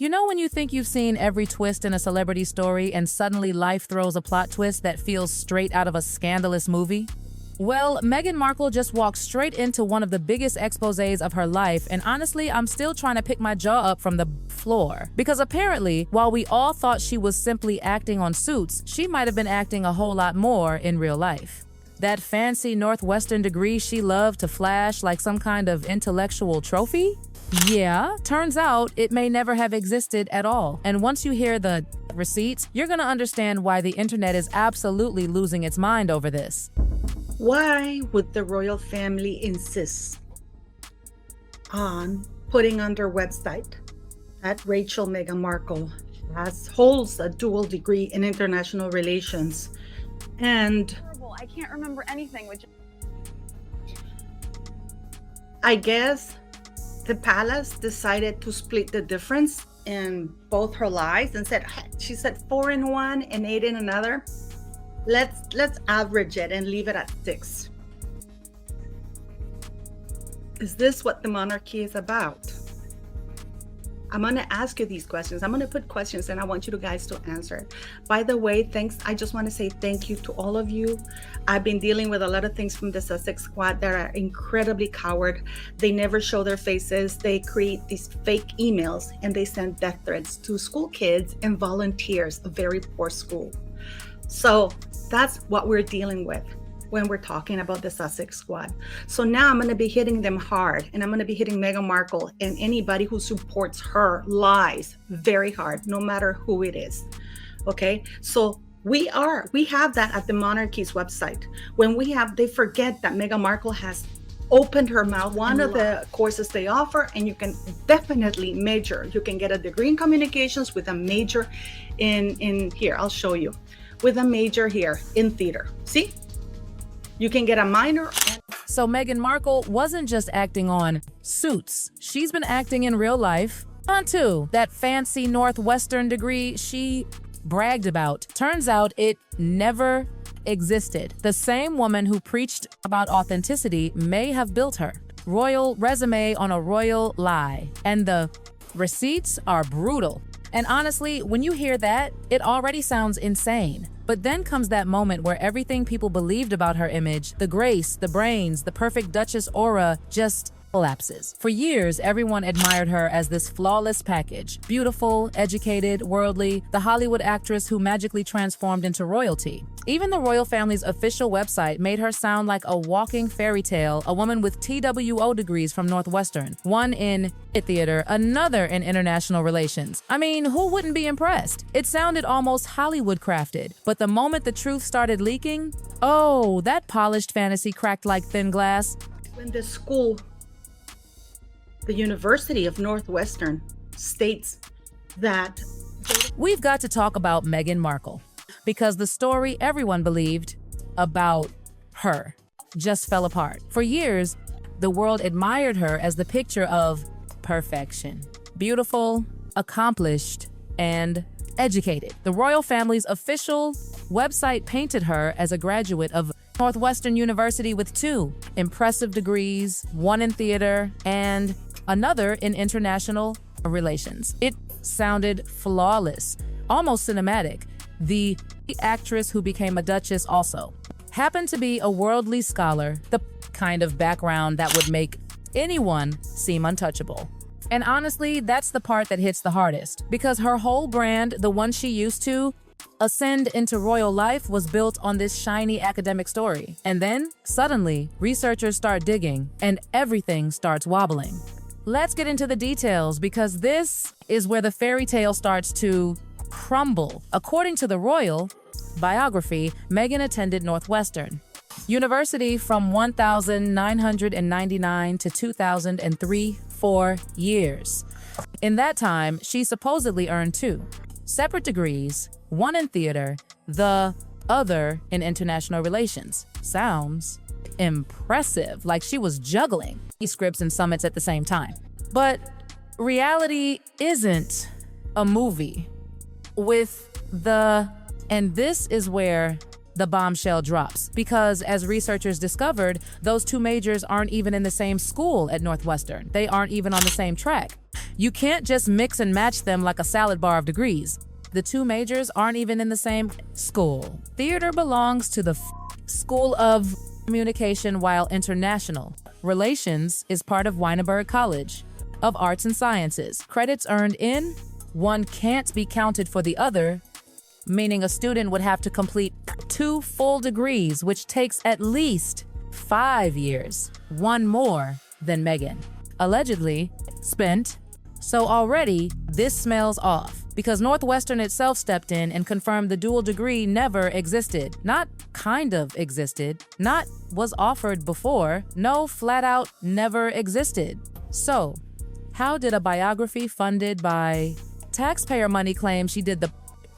You know when you think you've seen every twist in a celebrity story and suddenly life throws a plot twist that feels straight out of a scandalous movie? Well, Meghan Markle just walked straight into one of the biggest exposés of her life, and honestly, I'm still trying to pick my jaw up from the floor. Because apparently, while we all thought she was simply acting on Suits, she might have been acting a whole lot more in real life. That fancy Northwestern degree she loved to flash like some kind of intellectual trophy? Yeah, turns out it may never have existed at all. And once you hear the receipts, you're gonna understand why the internet is absolutely losing its mind over this. Why would the royal family insist on putting on their website that Meghan Markle holds a dual degree in international relations? And I can't remember anything. I guess the palace decided to split the difference in both her lies and she said 4 in one and 8 in another. Let's average it and leave it at 6. Is this what the monarchy is about? I'm going to ask you these questions. I'm going to put questions and I want you guys to answer. By the way, thanks. I just want to say thank you to all of you. I've been dealing with a lot of things from the Sussex squad that are incredibly coward. They never show their faces. They create these fake emails and they send death threats to school kids and volunteers, a very poor school. So that's what we're dealing with when we're talking about the Sussex squad. So now I'm going to be hitting them hard, and I'm going to be hitting Meghan Markle and anybody who supports her lies very hard, no matter who it is. Okay, so we have that at the monarchy's website. When they forget that Meghan Markle has opened her mouth, one of the courses they offer, and you can definitely major. You can get a degree in communications with a major in here. I'll show you. With a major here in theater. See? You can get a minor. So Meghan Markle wasn't just acting on Suits. She's been acting in real life. On too, that fancy Northwestern degree she bragged about. Turns out it never existed. The same woman who preached about authenticity may have built her royal resume on a royal lie. And the receipts are brutal. And honestly, when you hear that, it already sounds insane. But then comes that moment where everything people believed about her image, the grace, the brains, the perfect Duchess aura, just collapses. For years, everyone admired her as this flawless package. Beautiful, educated, worldly, the Hollywood actress who magically transformed into royalty. Even the royal family's official website made her sound like a walking fairy tale, a woman with TWO degrees from Northwestern, one in theater, another in international relations. I mean, who wouldn't be impressed? It sounded almost Hollywood crafted, but the moment the truth started leaking, oh, that polished fantasy cracked like thin glass. When the University of Northwestern states that we've got to talk about Meghan Markle, because the story everyone believed about her just fell apart. For years, the world admired her as the picture of perfection. Beautiful, accomplished, and educated. The royal family's official website painted her as a graduate of Northwestern University with 2 impressive degrees, 1 in theater, and another in international relations. It sounded flawless, almost cinematic. The actress who became a Duchess also happened to be a worldly scholar, the kind of background that would make anyone seem untouchable. And honestly, that's the part that hits the hardest, because her whole brand, the one she used to ascend into royal life, was built on this shiny academic story. And then, suddenly, researchers start digging, and everything starts wobbling. Let's get into the details, because this is where the fairy tale starts to crumble. According to the royal biography, Meghan attended Northwestern University from 1999 to 2003, 4 years. In that time, she supposedly earned 2 separate degrees, 1 in theater, the other in international relations. Sounds impressive, like she was juggling scripts and summits at the same time. But reality isn't a movie and this is where the bombshell drops, because as researchers discovered, those 2 majors aren't even in the same school at Northwestern. They aren't even on the same track. You can't just mix and match them like a salad bar of degrees. The two majors aren't even in the same school. Theater belongs to the School of Communication, while international relations is part of Weinberg College of Arts and Sciences. Credits earned in one can't be counted for the other, meaning a student would have to complete 2 full degrees, which takes at least 5 years, one more than Meghan allegedly spent. So already, this smells off, because Northwestern itself stepped in and confirmed the dual degree never existed. Not kind of existed, not was offered before, no, flat out never existed. So, how did a biography funded by taxpayer money claim she did the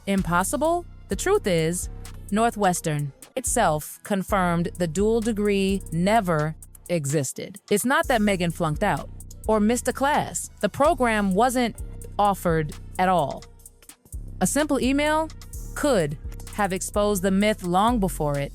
impossible? The truth is, Northwestern itself confirmed the dual degree never existed. It's not that Meghan flunked out or missed a class. The program wasn't offered at all. A simple email could have exposed the myth long before it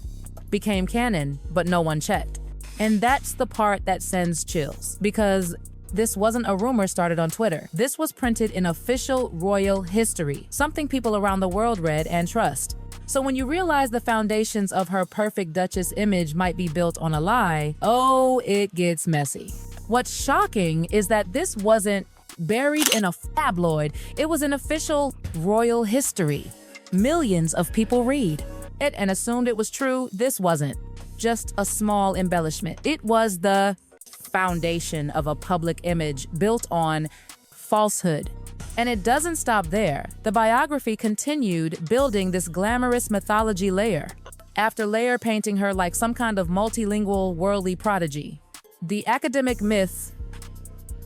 became canon, but no one checked. And that's the part that sends chills, because this wasn't a rumor started on Twitter. This was printed in official royal history, something people around the world read and trust. So when you realize the foundations of her perfect Duchess image might be built on a lie, oh, it gets messy. What's shocking is that this wasn't buried in a tabloid. It was an official royal history. Millions of people read it and assumed it was true. This wasn't just a small embellishment. It was the foundation of a public image built on falsehood. And it doesn't stop there. The biography continued building this glamorous mythology layer after layer, painting her like some kind of multilingual worldly prodigy. The academic myth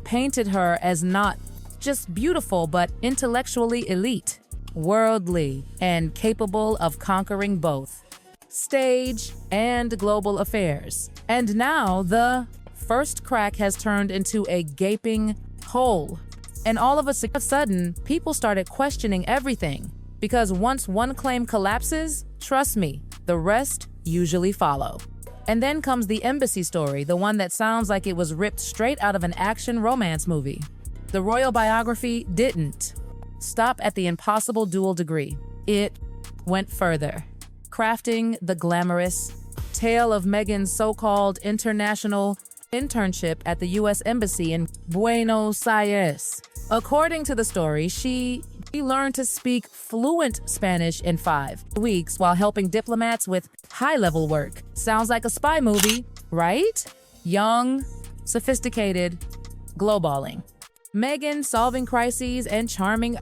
painted her as not just beautiful, but intellectually elite, worldly, and capable of conquering both stage and global affairs. And now the first crack has turned into a gaping hole. And all of a sudden, people started questioning everything. Because once one claim collapses, trust me, the rest usually follow. And then comes the embassy story, the one that sounds like it was ripped straight out of an action romance movie. The royal biography didn't stop at the impossible dual degree. It went further, crafting the glamorous tale of Meghan's so-called international internship at the U.S. Embassy in Buenos Aires. According to the story, she learned to speak fluent Spanish in 5 weeks while helping diplomats with high-level work. Sounds like a spy movie, right? Young, sophisticated, glowballing. Meghan solving crises and charming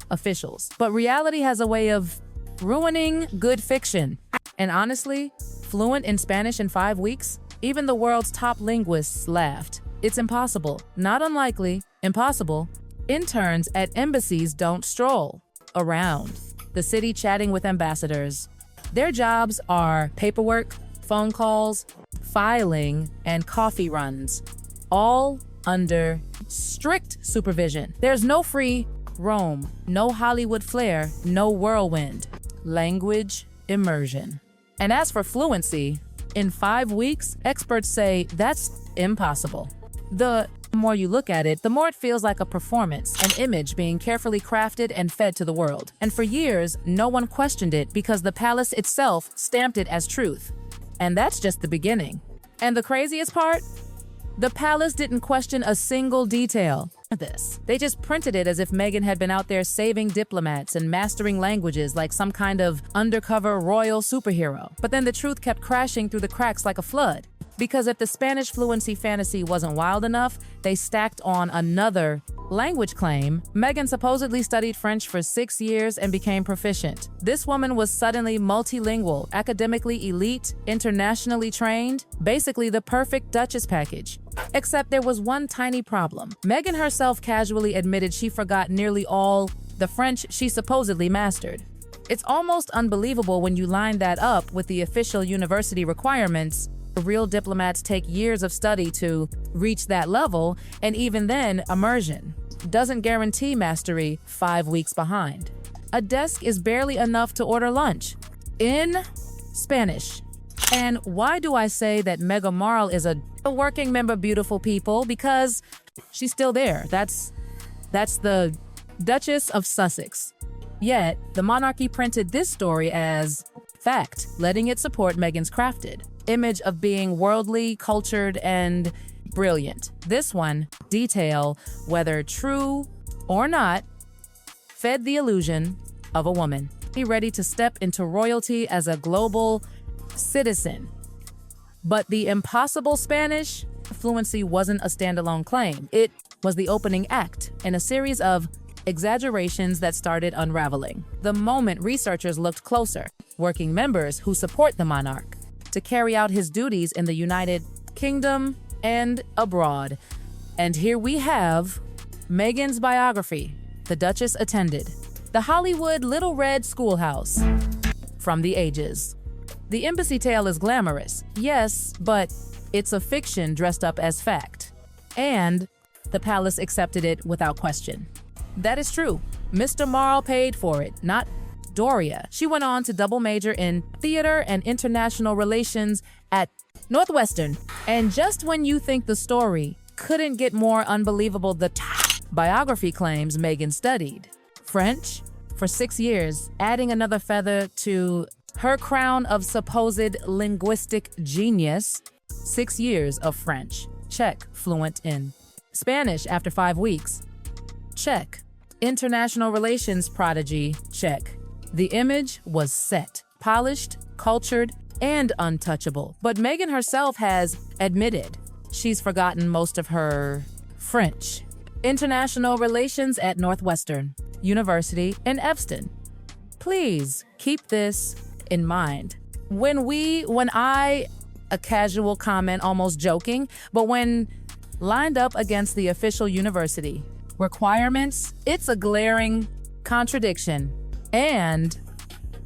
officials. But reality has a way of ruining good fiction. And honestly, fluent in Spanish in 5 weeks? Even the world's top linguists laughed. It's impossible. Not unlikely. Impossible. Interns at embassies don't stroll around the city chatting with ambassadors. Their jobs are paperwork, phone calls, filing, and coffee runs, all under strict supervision. There's no free roam, no Hollywood flair, no whirlwind. Language immersion. And as for fluency, in 5 weeks, experts say that's impossible. The more you look at it, the more it feels like a performance, an image being carefully crafted and fed to the world. And for years, no one questioned it because the palace itself stamped it as truth. And that's just the beginning. And the craziest part? The palace didn't question a single detail of this. They just printed it as if Meghan had been out there saving diplomats and mastering languages like some kind of undercover royal superhero. But then the truth kept crashing through the cracks like a flood. Because if the Spanish fluency fantasy wasn't wild enough, they stacked on another language claim. Meghan supposedly studied French for 6 years and became proficient. This woman was suddenly multilingual, academically elite, internationally trained, basically the perfect Duchess package. Except there was one tiny problem. Meghan herself casually admitted she forgot nearly all the French she supposedly mastered. It's almost unbelievable when you line that up with the official university requirements. Real diplomats take years of study to reach that level, and even then, immersion doesn't guarantee mastery 5 weeks behind. A desk is barely enough to order lunch in Spanish. And why do I say that Meghan Markle is a working member, beautiful people? Because she's still there. That's That's the Duchess of Sussex. Yet, the monarchy printed this story as fact, letting it support Meghan's crafted image of being worldly, cultured, and brilliant. This one, detail, whether true or not, fed the illusion of a woman. Be ready to step into royalty as a global citizen. But the impossible Spanish fluency wasn't a standalone claim. It was the opening act in a series of exaggerations that started unraveling. The moment researchers looked closer, working members who support the monarch to carry out his duties in the United Kingdom and abroad. And here we have Meghan's biography. The Duchess attended the Hollywood Little Red Schoolhouse from the ages. The embassy tale is glamorous, yes, but it's a fiction dressed up as fact. And the palace accepted it without question. That is true. Mr. Marl paid for it, not Doria. She went on to double major in theater and international relations at Northwestern. And just when you think the story couldn't get more unbelievable, the biography claims Meghan studied French for 6 years, adding another feather to her crown of supposed linguistic genius. 6 years of French. Check. Fluent in Spanish after 5 weeks. Check. International relations prodigy. Check. The image was set, polished, cultured, and untouchable. But Meghan herself has admitted she's forgotten most of her French. International relations at Northwestern University in Evanston. Please keep this in mind. When I, a casual comment, almost joking, but when lined up against the official university requirements, it's a glaring contradiction. And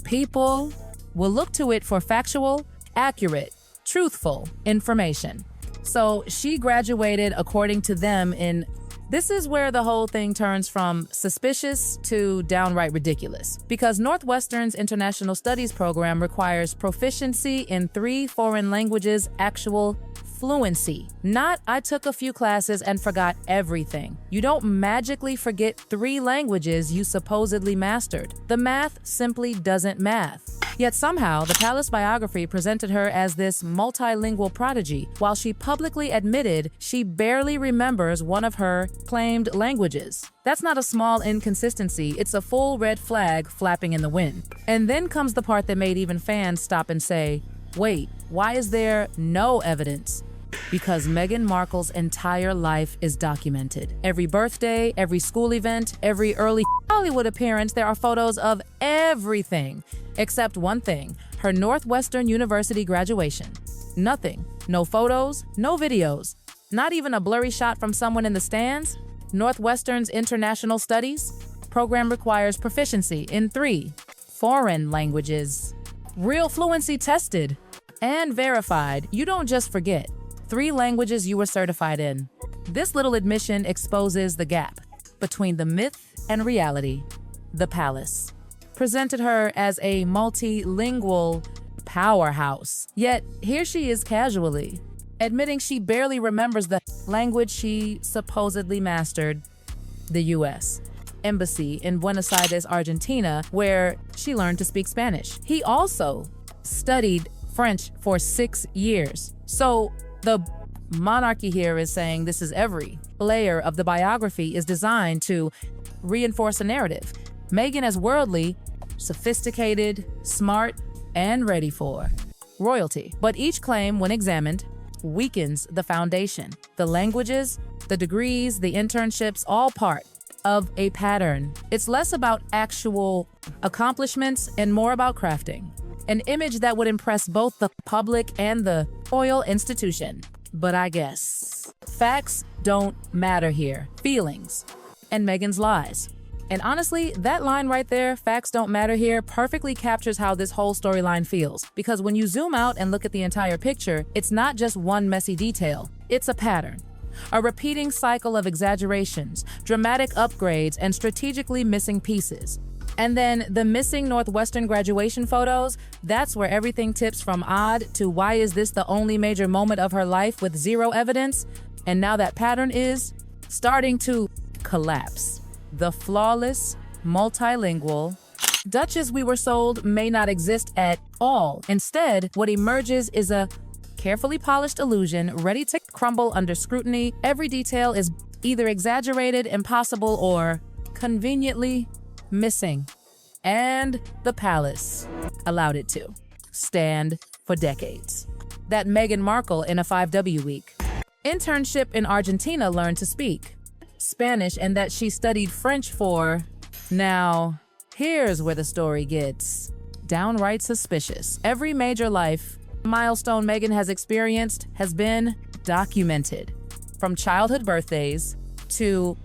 people will look to it for factual, accurate, truthful information. So she graduated according to them in. This is where the whole thing turns from suspicious to downright ridiculous, because Northwestern's International Studies program requires proficiency in 3 foreign languages, actual fluency. Not, I took a few classes and forgot everything. You don't magically forget 3 languages you supposedly mastered. The math simply doesn't math. Yet somehow, the palace biography presented her as this multilingual prodigy, while she publicly admitted she barely remembers one of her claimed languages. That's not a small inconsistency, it's a full red flag flapping in the wind. And then comes the part that made even fans stop and say, wait, why is there no evidence? Because Meghan Markle's entire life is documented. Every birthday, every school event, every early Hollywood appearance, there are photos of everything. Except one thing, her Northwestern University graduation. Nothing. No photos, no videos. Not even a blurry shot from someone in the stands. Northwestern's International Studies program requires proficiency in 3 foreign languages. Real fluency tested and verified. You don't just forget 3 languages you were certified in. This little admission exposes the gap between the myth and reality. The palace presented her as a multilingual powerhouse. Yet here she is casually admitting she barely remembers the language she supposedly mastered, the U.S. Embassy in Buenos Aires, Argentina, where she learned to speak Spanish. He also studied French for 6 years. So the monarchy here is saying this is every layer of the biography is designed to reinforce a narrative. Meghan as worldly, sophisticated, smart, and ready for royalty. But each claim, when examined, weakens the foundation. The languages, the degrees, the internships, all part of a pattern. It's less about actual accomplishments and more about crafting an image that would impress both the public and the royal institution. But I guess facts don't matter here. Feelings and Meghan's lies. And honestly, that line right there, facts don't matter here, perfectly captures how this whole storyline feels. Because when you zoom out and look at the entire picture, it's not just one messy detail. It's a pattern. A repeating cycle of exaggerations, dramatic upgrades, and strategically missing pieces. And then the missing Northwestern graduation photos, that's where everything tips from odd to why is this the only major moment of her life with 0 evidence? And now that pattern is starting to collapse. the flawless, multilingual Duchess we were sold may not exist at all. Instead, what emerges is a carefully polished illusion ready to crumble under scrutiny. Every detail is either exaggerated, impossible, or conveniently missing. And the palace allowed it to stand for decades. That Meghan Markle in a 5W week. Internship in Argentina learned to speak Spanish, and that she studied French for. Now, here's where the story gets downright suspicious. Every major life milestone Meghan has experienced has been documented. From childhood birthdays to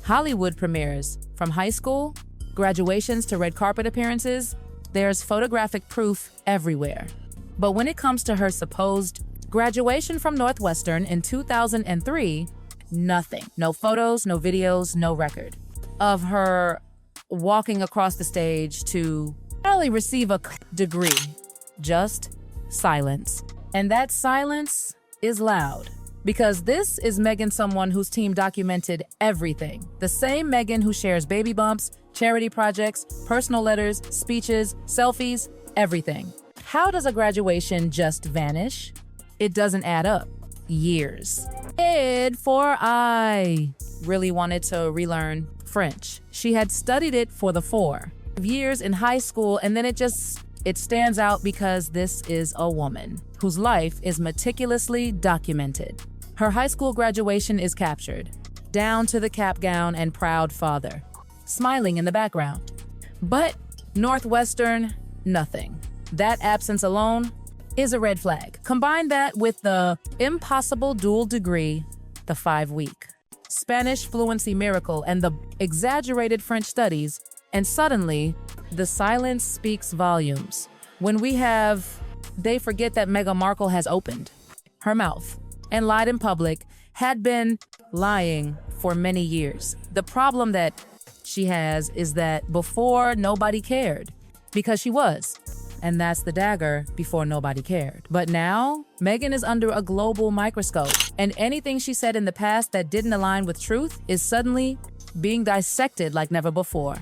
Hollywood premieres, from high school graduations to red carpet appearances, there's photographic proof everywhere. But when it comes to her supposed graduation from Northwestern in 2003, nothing. No photos, no videos, no record of her walking across the stage to probably receive a degree. Just silence. And that silence is loud. Because this is Meghan, someone whose team documented everything. The same Meghan who shares baby bumps, charity projects, personal letters, speeches, selfies, everything. How does a graduation just vanish? It doesn't add up. Years. For I really wanted to relearn French. She had studied it for the 4 years in high school, and then it stands out because this is a woman whose life is meticulously documented. Her high school graduation is captured, down to the cap gown and proud father, smiling in the background. But Northwestern, nothing. That absence alone is a red flag. Combine that with the impossible dual degree, the 5-week Spanish fluency miracle, and the exaggerated French studies, and suddenly the silence speaks volumes. When they forget that Meghan Markle has opened her mouth and lied in public, had been lying for many years. The problem that she has is that before nobody cared, because she was. And that's the dagger before nobody cared. But now, Meghan is under a global microscope, and anything she said in the past that didn't align with truth is suddenly being dissected like never before.